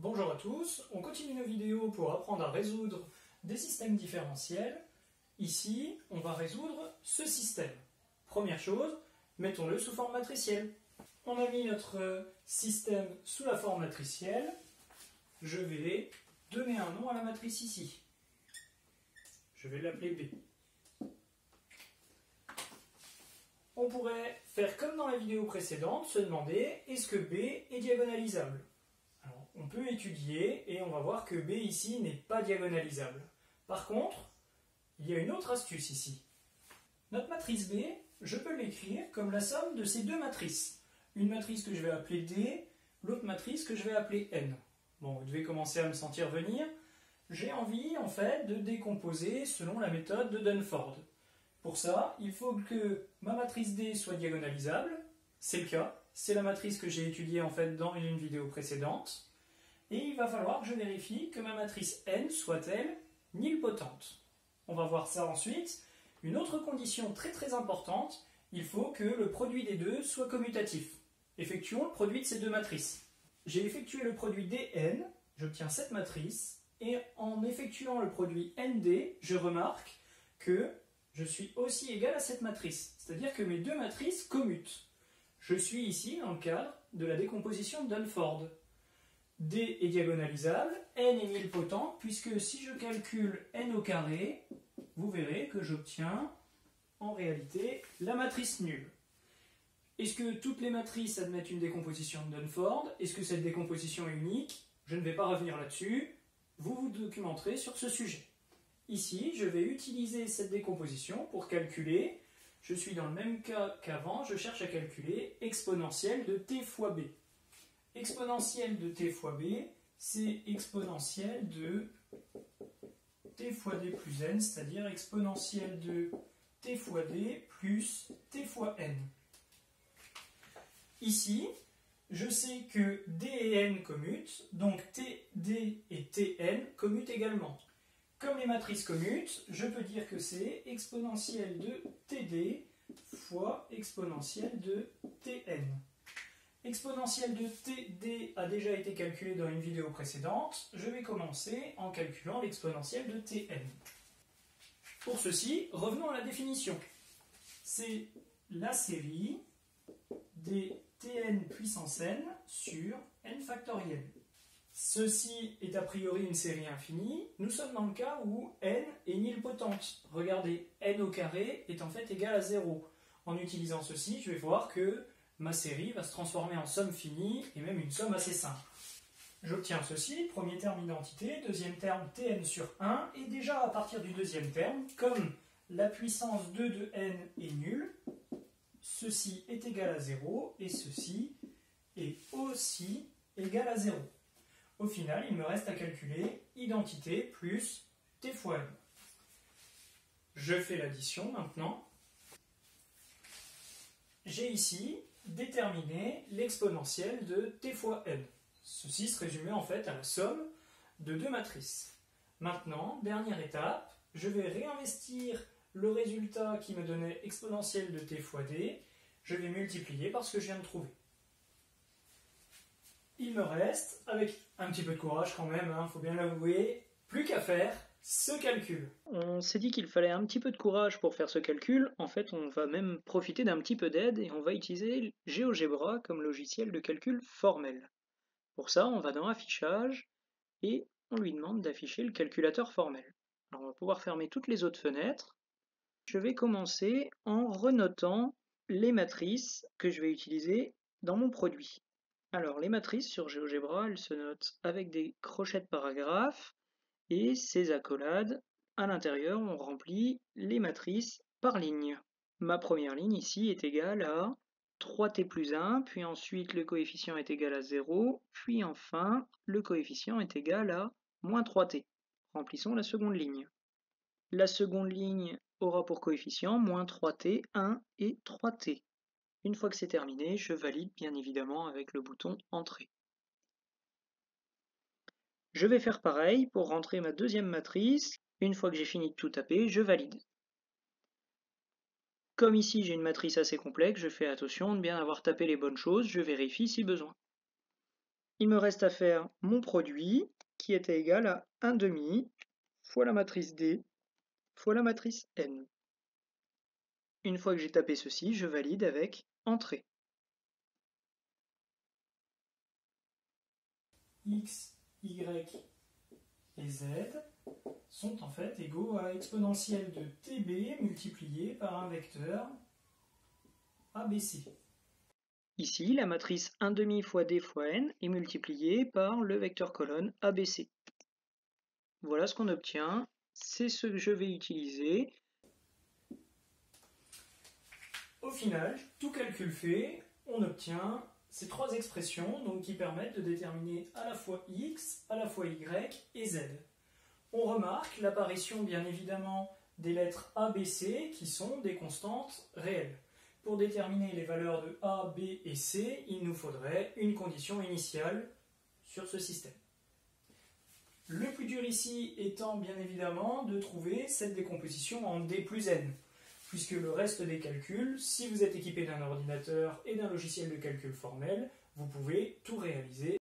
Bonjour à tous, on continue nos vidéos pour apprendre à résoudre des systèmes différentiels. Ici, on va résoudre ce système. Première chose, mettons-le sous forme matricielle. On a mis notre système sous la forme matricielle. Je vais donner un nom à la matrice ici. Je vais l'appeler B. On pourrait faire comme dans la vidéo précédente, se demander est-ce que B est diagonalisable? Alors, on peut étudier et on va voir que B ici n'est pas diagonalisable. Par contre, il y a une autre astuce ici. Notre matrice B, je peux l'écrire comme la somme de ces deux matrices. Une matrice que je vais appeler D, l'autre matrice que je vais appeler N. Bon, vous devez commencer à me sentir venir. J'ai envie en fait de décomposer selon la méthode de Dunford. Pour ça, il faut que ma matrice D soit diagonalisable. C'est le cas. C'est la matrice que j'ai étudiée en fait dans une vidéo précédente. Et il va falloir que je vérifie que ma matrice N soit-elle nilpotente. On va voir ça ensuite. Une autre condition très importante, il faut que le produit des deux soit commutatif. Effectuons le produit de ces deux matrices. J'ai effectué le produit dn, j'obtiens cette matrice, et en effectuant le produit nd, je remarque que je suis aussi égal à cette matrice. C'est-à-dire que mes deux matrices commutent. Je suis ici dans le cadre de la décomposition de Dunford. D est diagonalisable, n est nilpotent, puisque si je calcule n au carré, vous verrez que j'obtiens en réalité la matrice nulle. Est-ce que toutes les matrices admettent une décomposition de Dunford? Est-ce que cette décomposition est unique? Je ne vais pas revenir là-dessus, vous vous documenterez sur ce sujet. Ici, je vais utiliser cette décomposition pour calculer, je suis dans le même cas qu'avant, je cherche à calculer exponentielle de t fois b. Exponentielle de t fois b, c'est exponentielle de t fois d plus n, c'est-à-dire exponentielle de t fois d plus t fois n. Ici, je sais que d et n commutent, donc td et tn commutent également. Comme les matrices commutent, je peux dire que c'est exponentielle de td fois exponentielle de tn. Exponentielle de td a déjà été calculée dans une vidéo précédente. Je vais commencer en calculant l'exponentielle de tn. Pour ceci, revenons à la définition. C'est la série des tn puissance n sur n factoriel. Ceci est a priori une série infinie. Nous sommes dans le cas où n est nilpotente. Regardez, n au carré est en fait égal à 0. En utilisant ceci, je vais voir que ma série va se transformer en somme finie et même une somme assez simple. J'obtiens ceci, premier terme identité, deuxième terme tn sur 1, et déjà à partir du deuxième terme, comme la puissance 2 de n est nulle, ceci est égal à 0 et ceci est aussi égal à 0. Au final, il me reste à calculer identité plus t fois n. Je fais l'addition maintenant. J'ai ici déterminé l'exponentielle de t fois n. Ceci se résumait en fait à la somme de deux matrices. Maintenant, dernière étape, je vais réinvestir le résultat qui me donnait exponentielle de t fois d. Je vais multiplier par ce que je viens de trouver. Il me reste, avec un petit peu de courage quand même, faut bien l'avouer, plus qu'à faire ce calcul. On s'est dit qu'il fallait un petit peu de courage pour faire ce calcul. En fait, on va même profiter d'un petit peu d'aide et on va utiliser GeoGebra comme logiciel de calcul formel. Pour ça, on va dans Affichage et on lui demande d'afficher le calculateur formel. Alors, on va pouvoir fermer toutes les autres fenêtres. Je vais commencer en renotant les matrices que je vais utiliser dans mon produit. Alors, les matrices sur GeoGebra, elles se notent avec des crochets de paragraphes et ces accolades. À l'intérieur, on remplit les matrices par ligne. Ma première ligne ici est égale à 3t plus 1, puis ensuite le coefficient est égal à 0, puis enfin le coefficient est égal à moins 3t. Remplissons la seconde ligne. La seconde ligne aura pour coefficient moins 3t, 1 et 3t. Une fois que c'est terminé, je valide bien évidemment avec le bouton Entrée. Je vais faire pareil pour rentrer ma deuxième matrice. Une fois que j'ai fini de tout taper, je valide. Comme ici j'ai une matrice assez complexe, je fais attention de bien avoir tapé les bonnes choses, je vérifie si besoin. Il me reste à faire mon produit qui était égal à 1/2 fois la matrice D fois la matrice N. Une fois que j'ai tapé ceci, je valide avec Entrée. X, Y et Z sont en fait égaux à exponentielle de TB multiplié par un vecteur ABC. Ici, la matrice 1/2 fois D fois N est multipliée par le vecteur colonne ABC. Voilà ce qu'on obtient, c'est ce que je vais utiliser. Au final, tout calcul fait, on obtient ces trois expressions donc, qui permettent de déterminer à la fois x, à la fois y et z. On remarque l'apparition bien évidemment des lettres A, B, C qui sont des constantes réelles. Pour déterminer les valeurs de A, B et C, il nous faudrait une condition initiale sur ce système. Le plus dur ici étant bien évidemment de trouver cette décomposition en D plus N, puisque le reste des calculs, si vous êtes équipé d'un ordinateur et d'un logiciel de calcul formel, vous pouvez tout réaliser